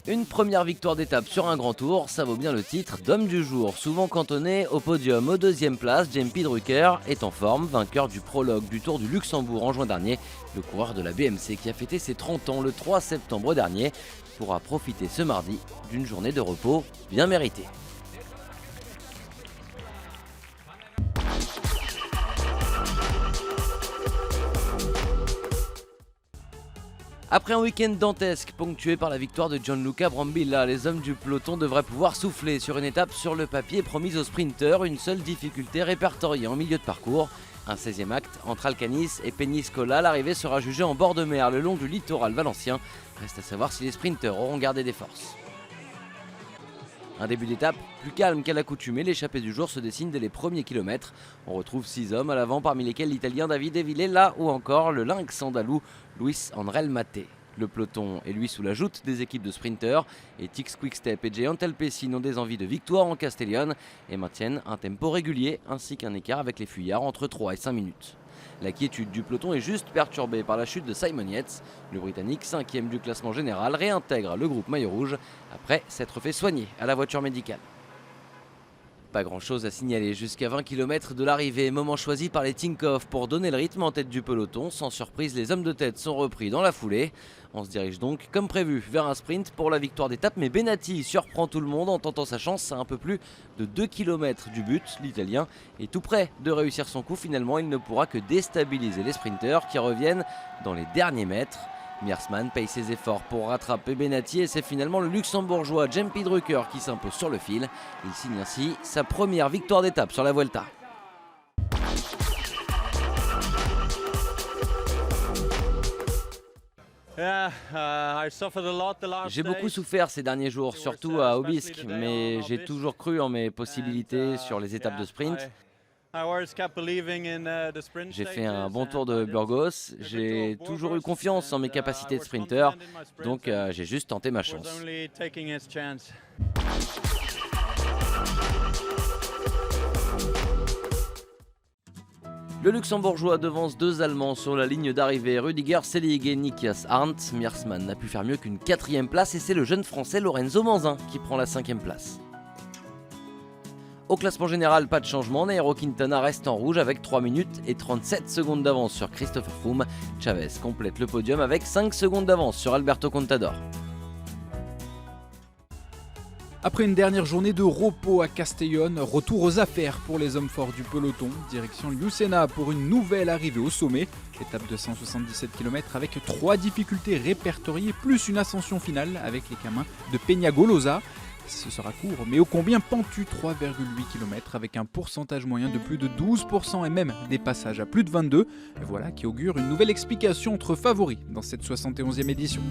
Une première victoire d'étape sur un grand tour, ça vaut bien le titre d'homme du jour. Souvent cantonné au podium aux deuxième place, JP Drucker est en forme, vainqueur du prologue du Tour du Luxembourg en juin dernier. Le coureur de la BMC qui a fêté ses 30 ans le 3 septembre dernier pourra profiter ce mardi d'une journée de repos bien méritée. Après un week-end dantesque ponctué par la victoire de Gianluca Brambilla, les hommes du peloton devraient pouvoir souffler sur une étape sur le papier promise aux sprinteurs, une seule difficulté répertoriée en milieu de parcours. Un 16e acte entre Alcanis et Peñíscola, l'arrivée sera jugée en bord de mer le long du littoral valencien. Reste à savoir si les sprinteurs auront gardé des forces. Un début d'étape plus calme qu'à l'accoutumée, l'échappée du jour se dessine dès les premiers kilomètres. On retrouve 6 hommes à l'avant, parmi lesquels l'Italien Davide Villela ou encore le lynx andalou Luis Andrel Maté. Le peloton est lui sous la joute des équipes de sprinteurs. Etix Quickstep et Géant Alpecin ont des envies de victoire en Castellón et maintiennent un tempo régulier ainsi qu'un écart avec les fuyards entre 3 et 5 minutes. La quiétude du peloton est juste perturbée par la chute de Simon Yates. Le Britannique, 5e du classement général, réintègre le groupe maillot rouge après s'être fait soigner à la voiture médicale. Pas grand chose à signaler jusqu'à 20 km de l'arrivée, moment choisi par les Tinkoff pour donner le rythme en tête du peloton. Sans surprise, les hommes de tête sont repris dans la foulée. On se dirige donc comme prévu vers un sprint pour la victoire d'étape, mais Benati surprend tout le monde en tentant sa chance à un peu plus de 2 km du but. L'Italien est tout près de réussir son coup, finalement il ne pourra que déstabiliser les sprinteurs qui reviennent dans les derniers mètres. Meersman paye ses efforts pour rattraper Benati et c'est finalement le luxembourgeois JP Drucker qui s'impose sur le fil. Il signe ainsi sa première victoire d'étape sur la Vuelta. J'ai beaucoup souffert ces derniers jours, surtout à Aubisque, mais j'ai toujours cru en mes possibilités sur les étapes de sprint. J'ai fait un bon tour de Burgos, j'ai toujours eu confiance en mes capacités de sprinter, donc j'ai juste tenté ma chance. Le luxembourgeois devance 2 Allemands sur la ligne d'arrivée, Rüdiger Selig et Nikias Arndt. Meersman n'a pu faire mieux qu'une 4e place et c'est le jeune français Lorenzo Manzin qui prend la 5e place. Au classement général, pas de changement, Nairo Quintana reste en rouge avec 3 minutes et 37 secondes d'avance sur Christopher Froome. Chavez complète le podium avec 5 secondes d'avance sur Alberto Contador. Après une dernière journée de repos à Castellón, retour aux affaires pour les hommes forts du peloton. Direction Lucena pour une nouvelle arrivée au sommet. Étape de 177 km avec 3 difficultés répertoriées plus une ascension finale avec les camins de Peñagolosa. Ce sera court, mais ô combien pentu, 3,8 km avec un pourcentage moyen de plus de 12% et même des passages à plus de 22. Voilà qui augure une nouvelle explication entre favoris dans cette 71e édition.